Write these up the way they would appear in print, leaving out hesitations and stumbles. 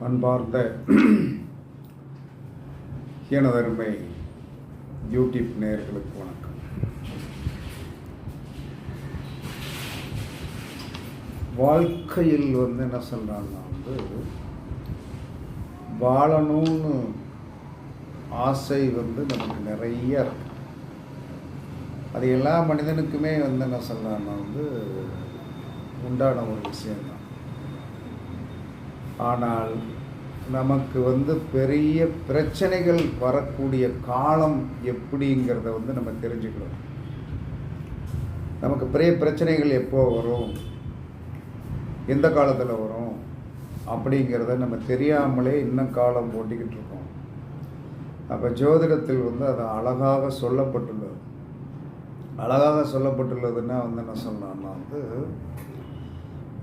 அன்பார்ந்த எனதருமை யூடியூப் நேயர்களுக்கு வணக்கம். வாழ்க்கையில் என்ன சொல்கிறாங்கன்னா வாழணும்னு ஆசை நமக்கு நிறைய இருக்கு. அது எல்லா மனிதனுக்குமே என்ன சொல்கிறாங்கன்னா உண்டான ஒரு விஷயம்தான். ஆனால் நமக்கு பெரிய பிரச்சனைகள் வரக்கூடிய காலம் எப்படிங்கிறத நம்ம தெரிஞ்சுக்கணும். நமக்கு பெரிய பிரச்சனைகள் எப்போ வரும், எந்த காலத்தில் வரும் அப்படிங்கிறத நம்ம தெரியாமலே இன்னும் காலம் ஓட்டிக்கிட்டு இருக்கோம். அப்போ ஜோதிடத்தில் அது அழகாக சொல்லப்பட்டுள்ளது. அழகாக சொல்லப்பட்டுள்ளதுன்னா என்ன சொன்னான்னா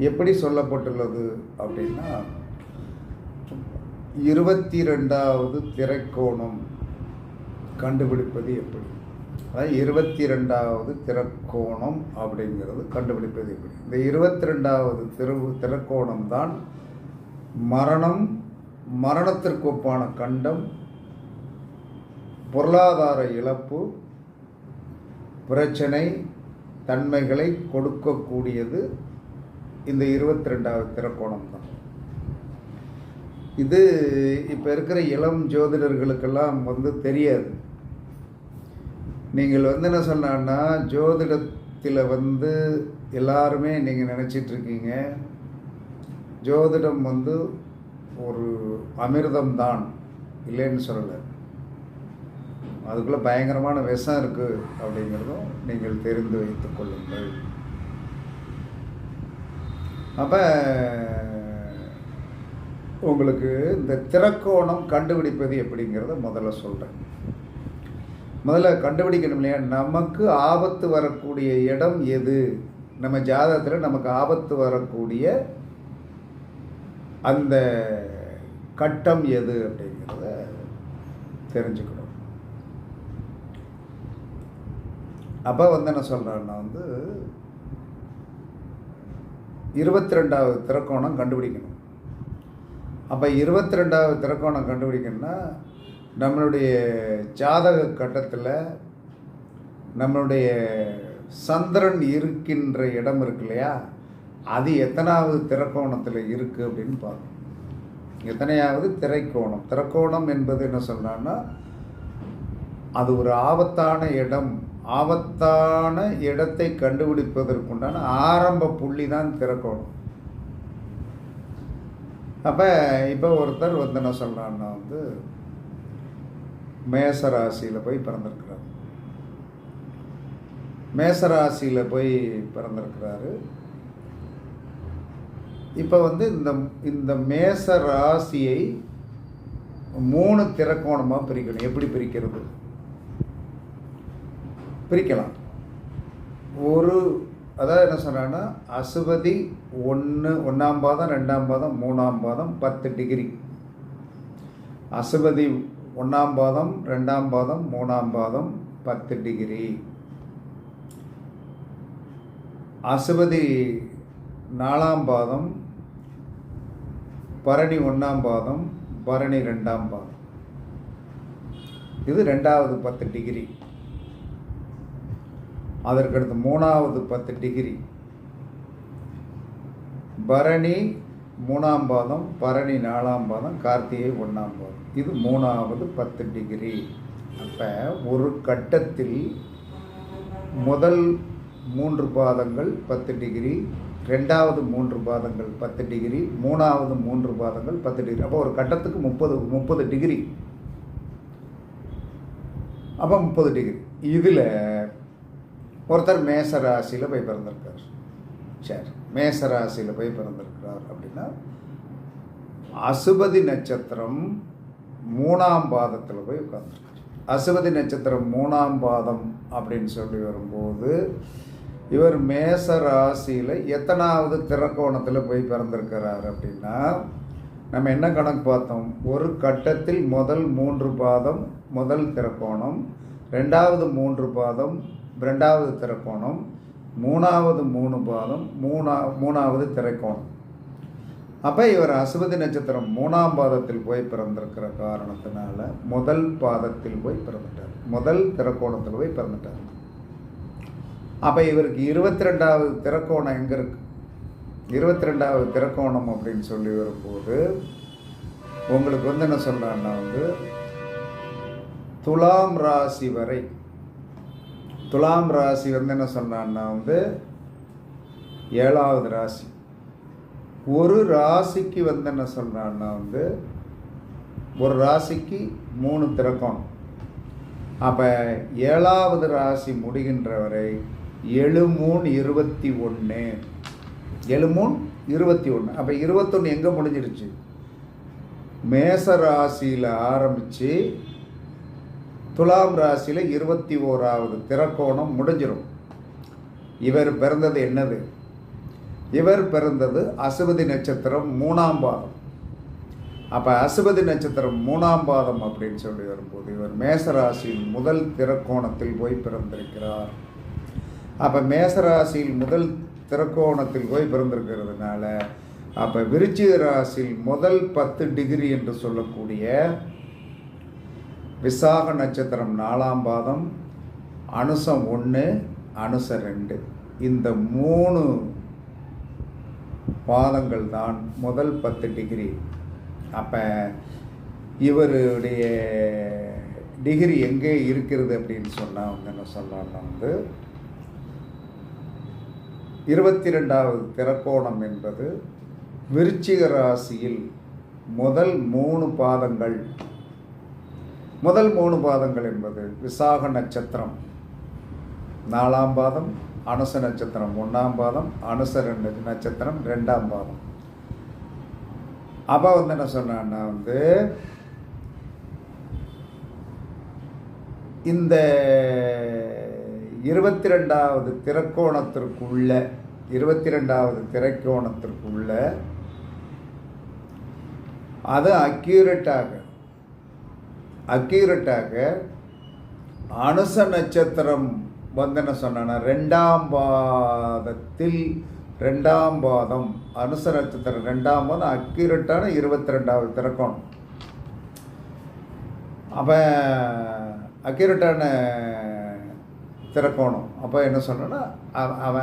எப்படி சொல்லப்பட்டுள்ளது அப்படின்னா, 22வது திரைக்கோணம் கண்டுபிடிப்பது எப்படி, அதாவது 22வது திரைக்கோணம் அப்படிங்கிறது கண்டுபிடிப்பது எப்படி. இந்த 22வது திரைக்கோணம் தான் மரணத்திற்கு ஒப்பான கண்டம், பொருளாதார இழப்பு, பிரச்சனை தன்மைகளை கொடுக்கக்கூடியது இந்த 22வது திரைக்கோணம் தான். இது இப்போ இருக்கிற இளம் ஜோதிடர்களுக்கெல்லாம் தெரியாது. நீங்கள் என்ன சொன்னா, ஜோதிடத்தில் எல்லாருமே நீங்கள் நினச்சிட்ருக்கீங்க ஜோதிடம் ஒரு அமிர்தம் தான், இல்லைன்னு சொல்லலை. அதுக்குள்ளே பயங்கரமான விஷம் இருக்குது அப்படிங்கிறதும் நீங்கள் தெரிந்து வைத்துக் கொள்ளுங்கள். அப்போ உங்களுக்கு இந்த திரைக்கோணம் கண்டுபிடிப்பது எப்படிங்கிறத முதல்ல சொல்கிறேன். முதல்ல கண்டுபிடிக்கணும் இல்லையா, நமக்கு ஆபத்து வரக்கூடிய இடம் எது, நம்ம ஜாதகத்தில் நமக்கு ஆபத்து வரக்கூடிய அந்த கட்டம் எது அப்படிங்கிறத தெரிஞ்சுக்கணும். அப்போ என்ன சொல்கிறேன்னா 22வது திரைக்கோணம் கண்டுபிடிக்கணும். அப்போ 22வது திரைக்கோணம் கண்டுபிடிக்கணும்னா நம்மளுடைய ஜாதக கட்டத்தில் நம்மளுடைய சந்திரன் இருக்கின்ற இடம் இருக்கு இல்லையா, அது எத்தனாவது திரைக்கோணத்தில் இருக்குது அப்படின்னு பார்க்கணும். எத்தனையாவது திரைக்கோணம். திரைக்கோணம் என்பது என்ன சொல்கிறான்னா, அது ஒரு ஆபத்தான இடம். ஆபத்தான இடத்தை கண்டுபிடிப்பதற்குண்டான ஆரம்ப புள்ளி தான் திரைக்கோணம். அப்போ இப்போ ஒருத்தர் என்ன சொல்கிறான்னா மேசராசியில் போய் பிறந்திருக்கிறார். மேசராசியில் போய் பிறந்திருக்கிறாரு. இப்போ இந்த மேச ராசியை 3 திரைக்கோணமாக பிரிக்கணும். எப்படி பிரிக்கிறது? பிரிக்கலாம். அதாவது என்ன சொல்கிறாங்கன்னா, அசுபதி 1ஆம் பாதம், 2ஆம் பாதம், 3ஆம் பாதம் 10 டிகிரி. அசுபதி 1ஆம் பாதம், 2ஆம் பாதம், 3ஆம் பாதம் 10 டிகிரி. அசுபதி 4ஆம் பாதம், பரணி 1ஆம் பாதம், பரணி 2ஆம் பாதம். இது 2வது 10 டிகிரி. அதற்கடுத்து 3வது 10 டிகிரி. பரணி 3ஆம் பாதம், பரணி 4ஆம் பாதம், கார்த்திகை 1ஆம் பாதம். இது 3வது 10 டிகிரி. அப்போ ஒரு கட்டத்தில் முதல் 3 பாதங்கள் 10 டிகிரி, 2வது 3 பாதங்கள் 10 டிகிரி, 3வது 3 பாதங்கள் 10 டிகிரி. அப்போ ஒரு கட்டத்துக்கு 30 டிகிரி. அப்போ 30 டிகிரி. இதில் ஒருத்தர் மேசராசியில் போய் பிறந்திருக்கார். சரி, மேசராசியில் போய் பிறந்திருக்கிறார் அப்படின்னா அசுபதி நட்சத்திரம் 3ஆம் பாதத்தில் போய் உட்கார்ந்துருக்கார். அசுபதி நட்சத்திரம் 3ஆம் பாதம் அப்படின்னு சொல்லி வரும்போது இவர் மேசராசியில் எத்தனாவது திரைக்கோணத்தில் போய் பிறந்திருக்கிறார் அப்படின்னா, நம்ம என்ன கணக்கு பார்த்தோம், ஒரு கட்டத்தில் முதல் 3 பாதம் முதல் திரைக்கோணம், 2வது 3 பாதம் 2வது திரைக்கோணம், 3வது 3 பாதம் 3வது திரைக்கோணம். அப்போ இவர் அசுவதி நட்சத்திரம் 3ஆம் பாதத்தில் போய் பிறந்திருக்கிற காரணத்தினால முதல் பாதத்தில் போய் பிறந்துட்டார், முதல் திறக்கோணத்தில் போய் பிறந்துட்டார். அப்போ இவருக்கு 22வது திறக்கோணம் எங்கே இருக்கு? 22வது திறக்கோணம் அப்படின்னு சொல்லி வரும்போது உங்களுக்கு என்ன சொல்கிறான்னா துலாம் ராசி வரை, துலாம் ராசி என்ன சொன்னான்னா 7வது ராசி. ஒரு ராசிக்கு என்ன சொல்கிறான்னா ஒரு ராசிக்கு 3 திறக்கோணம். அப்போ 7வது ராசி முடிகின்ற வரை 7×3 21, 7×3 21. அப்போ 21 எங்கே முடிஞ்சிருச்சு? மேச ராசியில் ஆரம்பித்து துலாம் ராசியில் 21வது திறக்கோணம் முடிஞ்சிடும். இவர் பிறந்தது என்னது? இவர் பிறந்தது அசுவதி நட்சத்திரம் 3ஆம் பாதம். அப்போ அசுவதி நட்சத்திரம் 3ஆம் பாதம் அப்படின்னு சொல்லி வரும்போது இவர் மேசராசியில் முதல் திறக்கோணத்தில் போய் பிறந்திருக்கிறார். அப்போ மேசராசியில் முதல் திறக்கோணத்தில் போய் பிறந்திருக்கிறதுனால அப்போ விருச்சிக ராசியில் முதல் 10 டிகிரி என்று சொல்லக்கூடிய விசாக நட்சத்திரம் 4ஆம் பாதம், அனுசம் 1, அனுசம் 2, இந்த 3 பாதங்கள் தான் முதல் 10 டிகிரி. அப்போ இவருடைய டிகிரி எங்கே இருக்கிறது அப்படின்னு சொன்னால் என்ன சொல்லலாம்னா 22வது திறக்கோணம் என்பது விருச்சிக ராசியில் முதல் 3 பாதங்கள். முதல் 3 பாதங்கள் என்பது விசாக நட்சத்திரம் 4ஆம் பாதம், அனுச நட்சத்திரம் 1ஆம் பாதம், அனுச நட்சத்திரம் 2ஆம் பாதம். அப்போ என்ன சொன்னான்னா இந்த 22வது திறக்கோணத்திற்குள்ள 22வது திறக்கோணத்திற்குள்ள அது அக்யூரேட்டாக அனுச நட்சத்திரம் என்ன சொன்னா 2ஆம் பாதத்தில் 2ஆம் பாதம், அனுச நட்சத்திரம் 2ஆம் பாதம் அக்யூரேட்டான 22வது திறக்கோணம். அப்போ அக்யூரேட்டான திறக்கோணம். அப்போ என்ன சொன்னோன்னா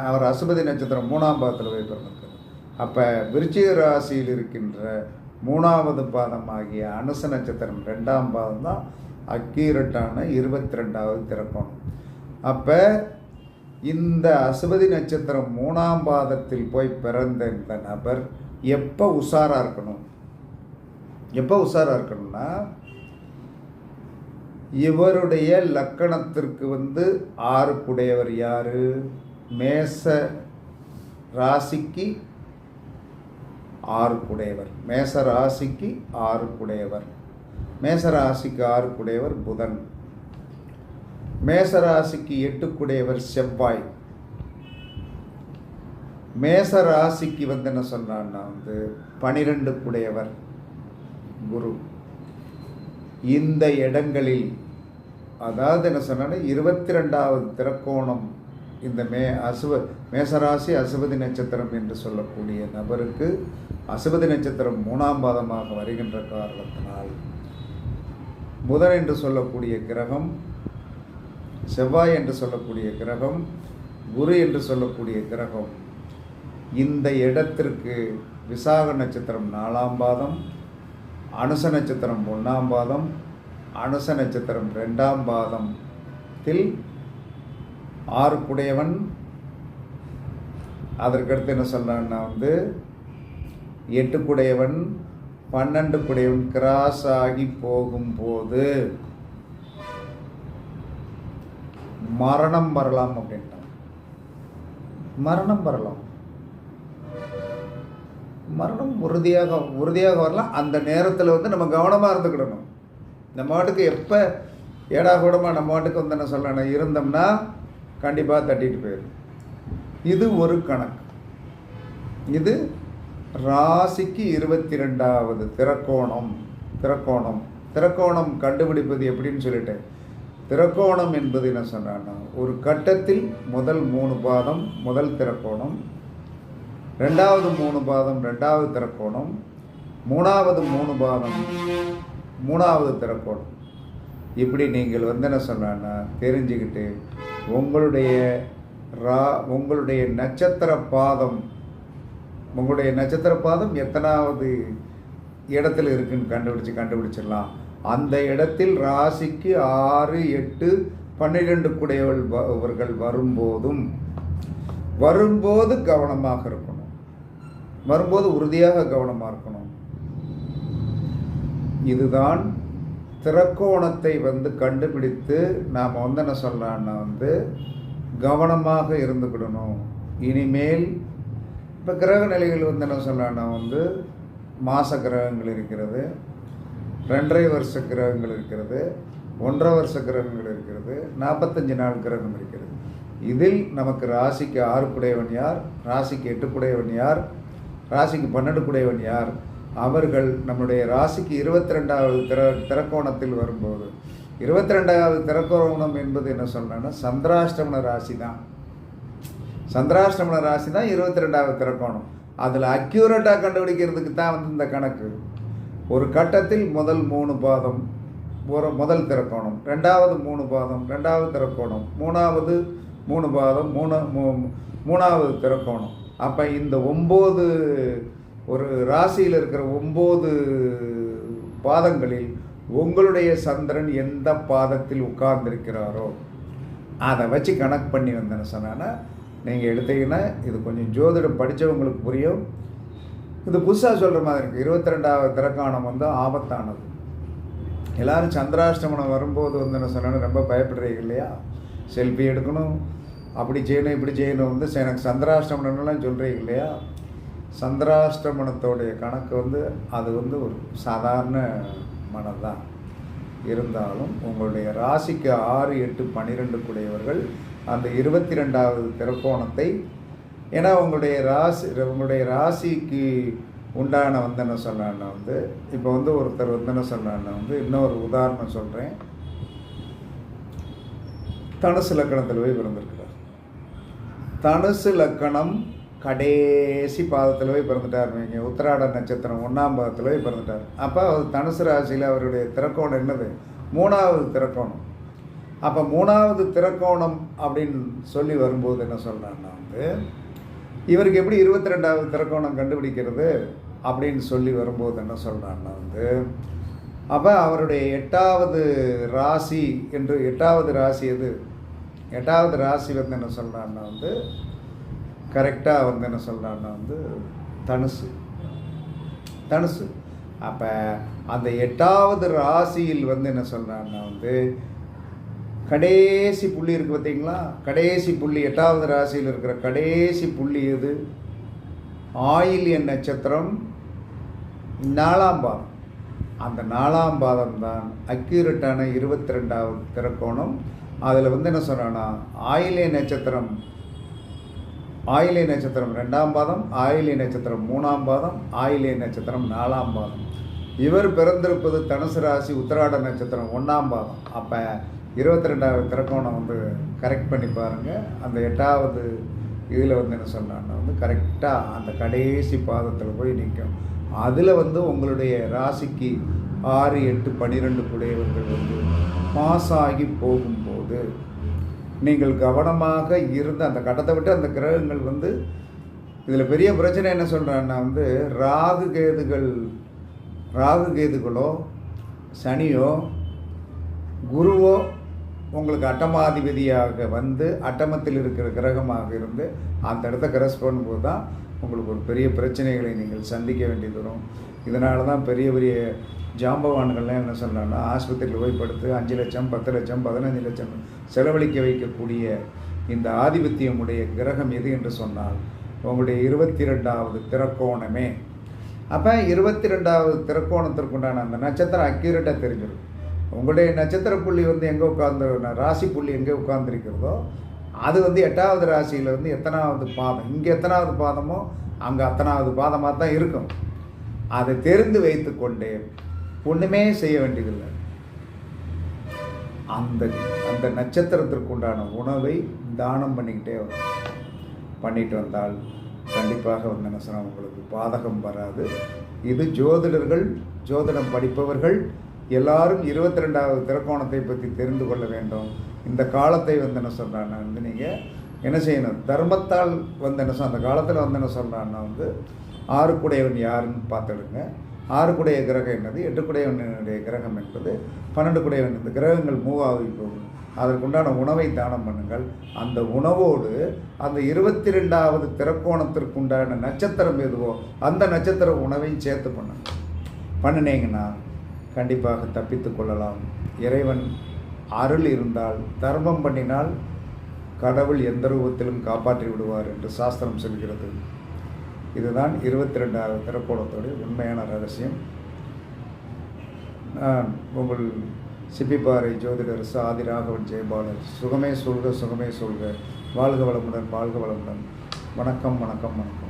அவர் அசுபதி நட்சத்திரம் 3ஆம் பாதத்தில் போய் பிறந்திருக்கார். அப்போ விருச்சிக ராசியில் இருக்கின்ற 3வது பாதம் ஆகிய அனுச நட்சத்திரம் 2ஆம் பாதம் தான் அக்யூரேட்டான 22வது திறக்கோணம். அப்போ இந்த அசுபதி நட்சத்திரம் 3ஆம் பாதத்தில் போய் பிறந்த இந்த நபர் எப்போ உஷாராக இருக்கணும்? எப்போ உஷாராக இருக்கணும்னா இவருடைய லக்கணத்திற்கு 6க்குடையவர் யார்? மேச ராசிக்கு 6க்குடையவர். மேச ராசிக்கு 6க்குடையவர். மேச ராசிக்கு 6க்குடையவர் புதன். மேச ராசிக்கு 8க்குடையவர் செவ்வாய். மேச ராசிக்கு என்ன சொன்னான்னா 12க்குடையவர் குரு. இந்த இடங்களில் அதாவது என்ன சொன்னா 22வது திறக்கோணம் இந்த மேசராசி அசுபதி நட்சத்திரம் என்று சொல்லக்கூடிய நபருக்கு அசுபதி நட்சத்திரம் 3ஆம் பாதமாக வருகின்ற காரணத்தினால் புதன் என்று சொல்லக்கூடிய கிரகம், செவ்வாய் என்று சொல்லக்கூடிய கிரகம், குரு என்று சொல்லக்கூடிய கிரகம் இந்த இடத்திற்கு விசாக நட்சத்திரம் 4ஆம் பாதம், அனுச நட்சத்திரம் 1ஆம் பாதம், அனுச நட்சத்திரம் 2ஆம் பாதத்தில் 6க்குடையவன். அதற்கடுத்து என்ன சொல்றான்னா 8க்குடையவன், 12க்குடையவன் கிராஸ் ஆகி போகும்போது மரணம் வரலாம் அப்படின்ட்டான். மரணம் வரலாம், மரணம் உறுதியாக வரலாம். அந்த நேரத்தில் நம்ம கவனமாக இருந்துக்கிடணும். நம்ம மாட்டுக்கு எப்போ ஏடாகூடமாக நம்ம மாட்டுக்கு என்ன சொல்லணும் இருந்தோம்னா கண்டிப்பாக தட்டிட்டு போயிடும். இது ஒரு கணக்கு. இது ராசிக்கு 22வது திறக்கோணம் கண்டுபிடிப்பது எப்படின்னு சொல்லிட்டேன். திறக்கோணம் என்பது என்ன சொன்னான்னா ஒரு கட்டத்தில் முதல் 3 பாதம் முதல் திறக்கோணம், ரெண்டாவது 3 பாதம் 2வது திறக்கோணம், மூணாவது 3 பாதம் 3வது திறக்கோணம். இப்படி நீங்கள் என்ன சொன்னா தெரிஞ்சுக்கிட்டு உங்களுடைய நட்சத்திர பாதம் எத்தனாவது இடத்துல இருக்குன்னு கண்டுபிடிச்சிடலாம். அந்த இடத்தில் ராசிக்கு 6, 8, 12 கூடையவர்கள் வரும்போது கவனமாக இருக்கணும். வரும்போது உறுதியாக கவனமாக இருக்கணும். இதுதான் திறக்கோணத்தை கண்டுபிடித்து நாம் என்ன சொல்லலான்னா கவனமாக இருந்துக்கிடணும். இனிமேல் இப்போ கிரக நிலைகள் என்ன சொல்லலான்னா மாச கிரகங்கள் இருக்கிறது, 2.5 வருஷ கிரகங்கள் இருக்கிறது, 1.5 வருஷ கிரகங்கள் இருக்கிறது, 45 நாள் கிரகம் இருக்கிறது. இதில் நமக்கு ராசிக்கு 6 குடையவன் யார், ராசிக்கு 8 குடையவன் யார், ராசிக்கு 12 குடையவன் யார், அவர்கள் நம்முடைய ராசிக்கு 22வது திறக்கோணத்தில் வரும்போது 22வது திறக்கோணம் என்பது என்ன சொல்லணும்னா சந்திராஷ்டமன ராசி தான். சந்திராஷ்டமன ராசி தான் 22வது திறக்கோணம். அதில் அக்யூரேட்டாக கண்டுபிடிக்கிறதுக்கு தான் இந்த கணக்கு. ஒரு கட்டத்தில் முதல் 3 பாதம் முதல் திறக்கோணம், 2வது 3 பாதம் 2வது திறக்கோணம், 3வது 3 பாதம் 3வது திறக்கோணம். அப்போ இந்த 9 ஒரு ராசியில் இருக்கிற 9 பாதங்களில் உங்களுடைய சந்திரன் எந்த பாதத்தில் உட்கார்ந்திருக்கிறாரோ அதை வச்சு கணக்கு பண்ணி சொன்னா நீங்கள் எடுத்தீங்கன்னா இது கொஞ்சம் ஜோதிடம் படித்தவங்களுக்கு புரியும். இது புதுசாக சொல்கிற மாதிரி இருக்குது. 22வது திறக்கோணம் ஆபத்தானது. எல்லோரும் சந்திராஷ்டமனம் வரும்போது என்ன சொன்னாலும் ரொம்ப பயப்படுறீங்க இல்லையா? செல்ஃபி எடுக்கணும், அப்படி செய்யணும், இப்படி செய்யணும் எனக்கு சந்திராஷ்டமனம்லாம் சொல்கிறீங்க இல்லையா? சந்திராஷ்டமனத்தோடைய கணக்கு அது ஒரு சாதாரண மனம்தான். இருந்தாலும் உங்களுடைய ராசிக்கு 6, 8, 12 கூடையவர்கள் அந்த 22வது திறக்கோணத்தை, ஏன்னா உங்களுடைய ராசிக்கு உண்டான என்ன சொன்னான்னா இப்போ ஒருத்தர் என்ன சொன்னான்னா இன்னொரு உதாரணம் சொல்கிறேன். தனுசு லக்கணத்தில் போய் பிறந்திருக்கிறார். தனுசு லக்கணம் கடைசி பாதத்தில் போய் பிறந்துட்டார். நீங்கள் உத்திராட நட்சத்திரம் 1ஆம் பாதத்தில் போய் பிறந்துட்டார். அப்போ தனுசு ராசியில் அவருடைய திறக்கோணம் என்னது? 3வது திறக்கோணம். அப்போ 3வது திறக்கோணம் அப்படின்னு சொல்லி வரும்போது என்ன சொல்கிறான்னா இவருக்கு எப்படி 22வது திறக்கோணம் கண்டுபிடிக்கிறது அப்படின்னு சொல்லி வரும்போது என்ன சொல்கிறான்னா அப்போ அவருடைய 8வது ராசி என்று 8வது ராசி எது? 8வது ராசி என்ன சொல்கிறான்னா கரெக்டாக என்ன சொல்கிறான்னா தனுசு. அப்போ அந்த 8வது ராசியில் என்ன சொல்கிறான்னா கடைசி புள்ளி இருக்குது பார்த்தீங்களா? கடைசி புள்ளி 8வது ராசியில் இருக்கிற கடைசி புள்ளி எது? ஆயில்ய நட்சத்திரம் 4ஆம் பாதம். அந்த 4ஆம் பாதம் தான் அக்யூரேட்டான 22வது திறக்கோணம். அதில் என்ன சொல்கிறான்னா ஆயில்ய நட்சத்திரம் 2ஆம் பாதம், ஆயில்ய நட்சத்திரம் 3ஆம் பாதம், ஆயில்ய நட்சத்திரம் 4ஆம் பாதம். இவர் பிறந்திருப்பது தனுசு ராசி உத்திராட நட்சத்திரம் 1ஆம் பாதம். அப்போ 22வது திறக்கோணம் கரெக்ட் பண்ணி பாருங்கள். அந்த 8வது இதில் என்ன சொன்னான்னா கரெக்டாக அந்த கடைசி பாதத்தில் போய் நிற்கும். அதில் உங்களுடைய ராசிக்கு 6, 8, 12 கூடையவர்கள் பாஸ் ஆகி போகும்போது நீங்கள் கவனமாக இருந்து அந்த கட்டத்தை விட்டு அந்த கிரகங்கள் இதில் பெரிய பிரச்சனை என்ன சொல்கிறான்னா ராகு கேதுகளோ சனியோ குருவோ உங்களுக்கு அட்டமாதிபதியாக அட்டமத்தில் இருக்கிற கிரகமாக இருந்து அந்த இடத்த கிராஸ் பண்ணும்போது தான் உங்களுக்கு ஒரு பெரிய பிரச்சனைகளை நீங்கள் சந்திக்க வேண்டியது வரும். இதனால தான் பெரிய பெரிய ஜாம்பவான்கள்லாம் என்ன சொல்கிறாங்கன்னா ஆஸ்பத்திரியில் போய் படுத்து 5 லட்சம் 10 லட்சம் 15 லட்சம் செலவழிக்க வைக்கக்கூடிய இந்த ஆதிபத்தியமுடைய கிரகம் எது என்று சொன்னால் உங்களுடைய 22வது திறக்கோணமே. அப்போ 22வது திறக்கோணத்திற்குண்டான அந்த நட்சத்திரம் அக்யூரேட்டாக தெரிஞ்சிடும். உங்களுடைய நட்சத்திர புள்ளி எங்கே உட்கார்ந்து ராசி புள்ளி எங்கே உட்கார்ந்துருக்கிறதோ அது 8வது ராசியில் எத்தனாவது பாதம், இங்கே எத்தனாவது பாதமோ அங்கே அத்தனாவது பாதமாக தான் இருக்கும். அதை தெரிந்து வைத்து கொண்டே ஒன்றுமே செய்ய வேண்டியதில்லை. அந்த நட்சத்திரத்திற்கு உண்டான உணவை தானம் பண்ணிக்கிட்டே வரும். பண்ணிட்டு வந்தால் கண்டிப்பாக வந்து என்ன சொன்னால் உங்களுக்கு பாதகம் வராது. இது ஜோதிடர்கள், ஜோதிடம் படிப்பவர்கள் எல்லாரும் 22வது திறக்கோணத்தை பற்றி தெரிந்து கொள்ள வேண்டும். இந்த காலத்தை வந்து என்ன சொல்கிறான்னா வந்து நீங்கள் என்ன செய்யணும், தர்மத்தால் வந்து என்ன அந்த காலத்தில் வந்து என்ன சொல்கிறான்னா வந்து 6 யாருன்னு பார்த்துடுங்க. 6 கிரகம் என்னது, 8 கிரகம் என்பது 12 இந்த கிரகங்கள் மூவ் ஆகி போகும். அதற்குண்டான உணவை தானம் பண்ணுங்கள். அந்த உணவோடு அந்த 22வது திறக்கோணத்திற்குண்டான நட்சத்திரம் எதுவோ அந்த நட்சத்திர உணவையும் சேர்த்து பண்ணினீங்கன்னா கண்டிப்பாக தப்பித்து கொள்ளலாம். இறைவன் அருள் இருந்தால், தர்மம் பண்ணினால் கடவுள் எந்த ரூபத்திலும் காப்பாற்றி விடுவார் என்று சாஸ்திரம் சொல்கிறது. இதுதான் 22வது திறக்கோணத்தோடைய உண்மையான ரகசியம். நான் உங்கள் சிப்பிப்பாறை ஜோதிடர் ஆதிராகவன் ஜெயபாலன். சுகமே சொல்க, சுகமே சொல்க. வாழ்க வளமுடன், வாழ்க வளமுடன். வணக்கம், வணக்கம், வணக்கம்.